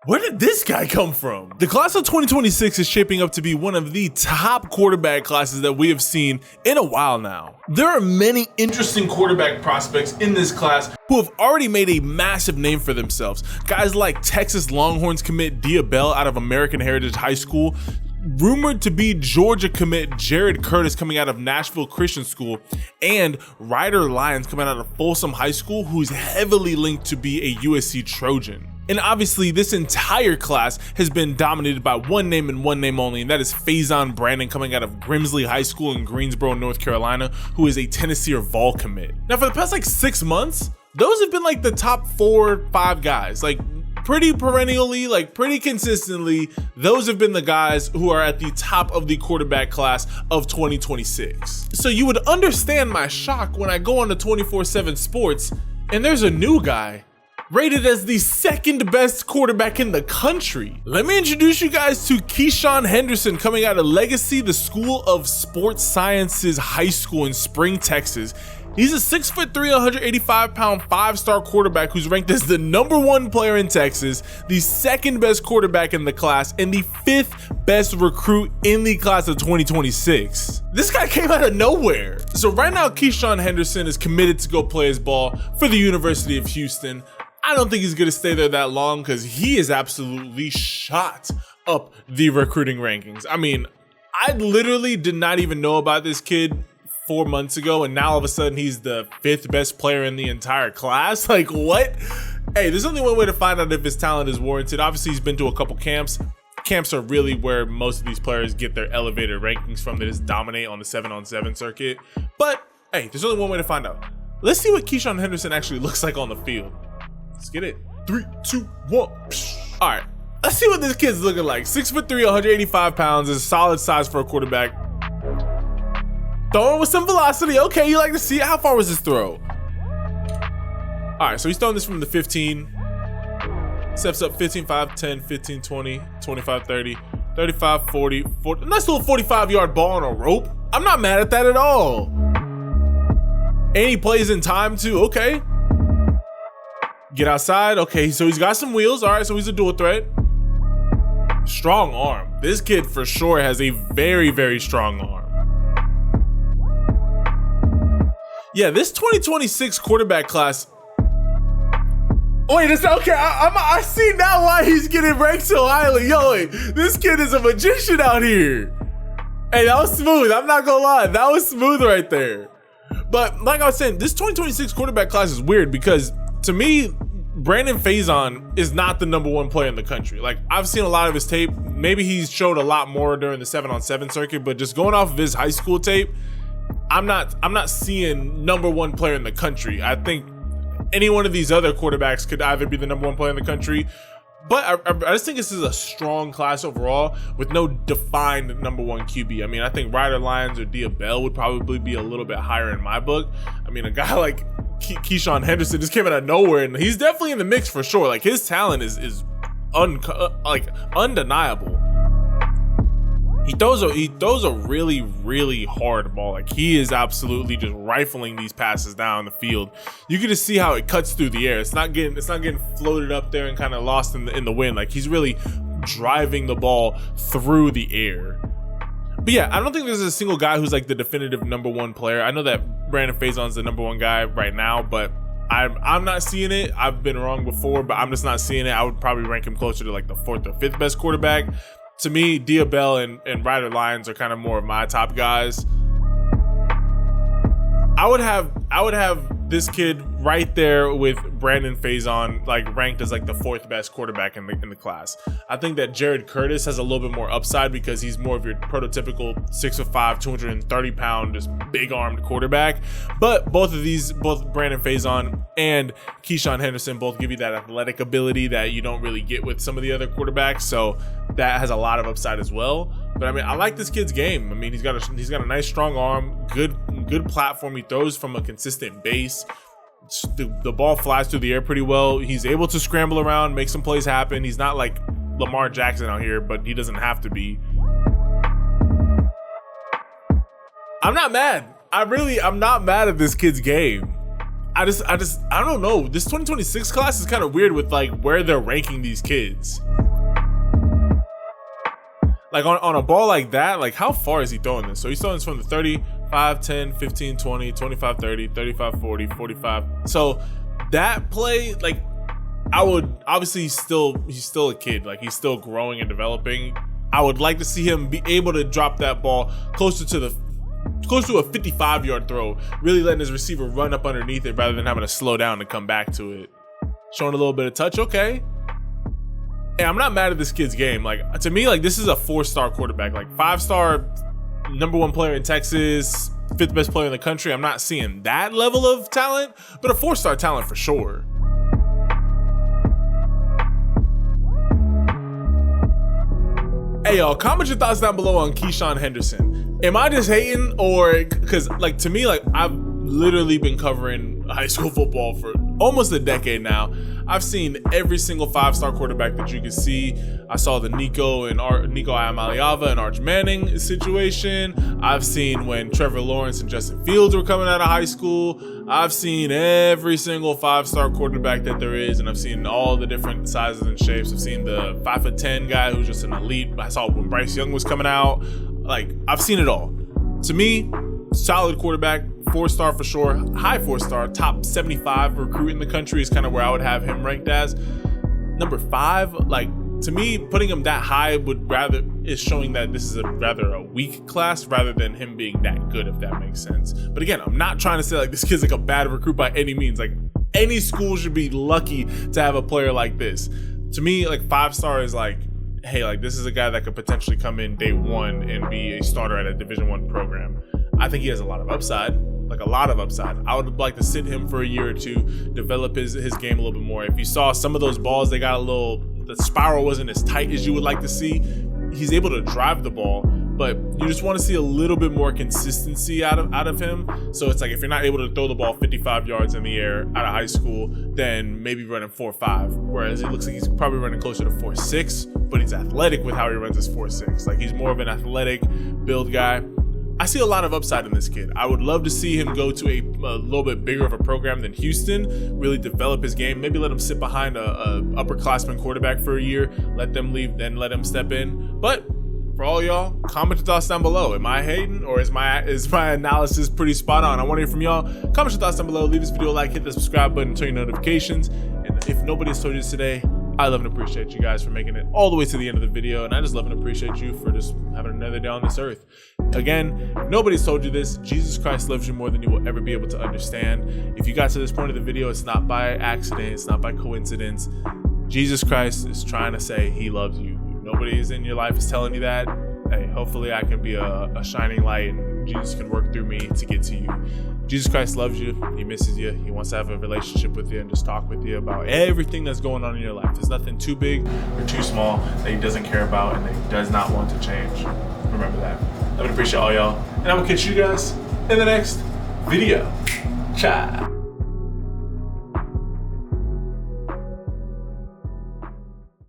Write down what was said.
Where did this guy come from? The class of 2026 is shaping up to be one of the top quarterback classes that we have seen in a while now. There are many interesting quarterback prospects in this class who have already made a massive name for themselves. Guys like Texas Longhorns commit Bell out of American Heritage High School, rumored to be Georgia commit Jared Curtis coming out of Nashville Christian School, and Rider Lyons coming out of Folsom High School, who's heavily linked to be a USC Trojan. And obviously this entire class has been dominated by one name and one name only, and that is Keisean Brandon coming out of Grimsley High School in Greensboro, North Carolina, who is a Tennessee or Vol commit. Now for the past like 6 months, those have been like the top 4 or 5 guys, like pretty perennially, like pretty consistently. Those have been the guys who are at the top of the quarterback class of 2026. So you would understand my shock when I go on to 24/7 Sports and there's a new guy rated as the 2nd best quarterback in the country. Let me introduce you guys to Keisean Henderson coming out of Legacy, the School of Sports Sciences High School in Spring, Texas. He's a 6'3", 185-pound 5-star quarterback who's ranked as the #1 player in Texas, the 2nd best quarterback in the class, and the 5th best recruit in the class of 2026. This guy came out of nowhere. So right now, Keisean Henderson is committed to go play his ball for the University of Houston. I don't think he's gonna stay there that long because he is absolutely shot up the recruiting rankings. I mean, I literally did not even know about this kid 4 months ago, and now all of a sudden he's the 5th best player in the entire class. Like, what? Hey, there's only one way to find out if his talent is warranted. Obviously, he's been to a couple camps. Camps are really where most of these players get their elevated rankings from. They just dominate on the 7-on-7 circuit. But hey, there's only one way to find out. Let's see what Keisean Henderson actually looks like on the field. Let's get it. 3, 2, 1. All right, let's see what this kid's looking like. 6'3", 185 pounds is a solid size for a quarterback. Throwing with some velocity. Okay, you like to see it. How far was his throw? All right, so he's throwing this from the 15. Steps up 15, 5, 10, 15, 20, 25, 30, 35, 40, 40. Nice little 45-yard ball on a rope. I'm not mad at that at all. And he plays in time too. Okay. Get outside. Okay, so he's got some wheels. All right, so he's a dual threat. Strong arm. This kid for sure has a very, very strong arm. Yeah, this 2026 quarterback class. Wait, it's okay. I see now why he's getting ranked so highly. Yo, wait, this kid is a magician out here. Hey, that was smooth. I'm not gonna lie. That was smooth right there. But like I was saying, this 2026 quarterback class is weird because to me, Brandon Keisean is not the #1 player in the country. Like, I've seen a lot of his tape. Maybe he's showed a lot more during the 7-on-7 circuit, but just going off of his high school tape, I'm not seeing #1 player in the country. I think any one of these other quarterbacks could either be the #1 player in the country, but I just think this is a strong class overall with no defined #1 QB. I mean, I think Rider Lyons or Bell would probably be a little bit higher in my book. I mean, a guy like Keisean Henderson just came out of nowhere, and he's definitely in the mix for sure. Like, his talent is undeniable. He throws a really, really hard ball. Like, he is absolutely just rifling these passes down the field. You can just see how it cuts through the air. It's not getting floated up there and kind of lost in the wind. Like, he's really driving the ball through the air. But yeah, I don't think there's a single guy who's like the definitive #1 player. I know that Brandon Keisean's the #1 guy right now, but I'm not seeing it. I've been wrong before, but I'm just not seeing it. I would probably rank him closer to like the 4th or 5th best quarterback. To me, Bell and Rider Lyons are kind of more of my top guys. I would have this kid right there with Brandon Keisean, like ranked as like the 4th best quarterback in the class. I think that Jared Curtis has a little bit more upside because he's more of your prototypical 6'5", 230-pound, just big-armed quarterback. But both Brandon Keisean and Keisean Henderson both give you that athletic ability that you don't really get with some of the other quarterbacks. So that has a lot of upside as well. But I mean, I like this kid's game. I mean, he's got a nice strong arm, good platform. He throws from a consistent base. The ball flies through the air pretty well. He's able to scramble around, make some plays happen. He's not like Lamar Jackson out here, but he doesn't have to be. I'm not mad. I'm not mad at this kid's game. I don't know. This 2026 class is kind of weird with like where they're ranking these kids. Like on a ball like that, like how far is he throwing this? So he's throwing this from the 35, 10, 15, 20, 25, 30, 35, 40, 45. So that play, like I would obviously he's still a kid, like he's still growing and developing. I would like to see him be able to drop that ball close to a 55-yard throw, really letting his receiver run up underneath it rather than having to slow down to come back to it. Showing a little bit of touch, okay. Hey, I'm not mad at this kid's game. Like to me, like this is a 4-star quarterback, like 5-star, #1 player in Texas, 5th best player in the country. I'm not seeing that level of talent, but a 4-star talent for sure. Hey y'all, comment your thoughts down below on Keisean Henderson. Am I just hating, or because like to me, like I've literally been covering high school football for almost a decade now. I've seen every single 5-star quarterback that you can see. I saw the Nico Iamaleava and Arch Manning situation. I've seen when Trevor Lawrence and Justin Fields were coming out of high school. I've seen every single 5-star quarterback that there is, and I've seen all the different sizes and shapes. I've seen the 5'10" guy who's just an elite. I saw when Bryce Young was coming out. Like I've seen it all. To me, solid quarterback, 4-star for sure, high 4-star, top 75 recruit in the country is kind of where I would have him ranked as. Number 5, like to me, putting him that high is showing that this is rather a weak class rather than him being that good, if that makes sense. But again, I'm not trying to say like this kid's like a bad recruit by any means. Like any school should be lucky to have a player like this. To me, like 5-star is like, hey, like this is a guy that could potentially come in day 1 and be a starter at a Division I program. I think he has a lot of upside, like a lot of upside. I would like to sit him for a year or 2, develop his game a little bit more. If you saw some of those balls, the spiral wasn't as tight as you would like to see. He's able to drive the ball, but you just want to see a little bit more consistency out of him. So it's like if you're not able to throw the ball 55 yards in the air out of high school, then maybe running 4.5. Whereas it looks like he's probably running closer to 4.6, but he's athletic with how he runs his 4.6. Like he's more of an athletic build guy. I see a lot of upside in this kid. I would love to see him go to a little bit bigger of a program than Houston, really develop his game, maybe let him sit behind a upperclassman quarterback for a year, let them leave, then let him step in. But for all y'all, comment your thoughts down below. Am I hating, or is my analysis pretty spot on? I want to hear from y'all. Comment your thoughts down below. Leave this video a like, hit the subscribe button, turn your notifications. And if nobody's told you this today, I love and appreciate you guys for making it all the way to the end of the video, and I just love and appreciate you for just having another day on this earth. Again, if nobody's told you this, Jesus Christ loves you more than you will ever be able to understand. If you got to this point of the video, it's not by accident, it's not by coincidence. Jesus Christ is trying to say he loves you. If nobody is in your life is telling you that, hey, hopefully I can be a shining light and Jesus can work through me to get to you. Jesus Christ loves you. He misses you. He wants to have a relationship with you and just talk with you about everything that's going on in your life. There's nothing too big or too small that he doesn't care about and that he does not want to change. Remember that. I would appreciate all y'all. And I will catch you guys in the next video. Ciao.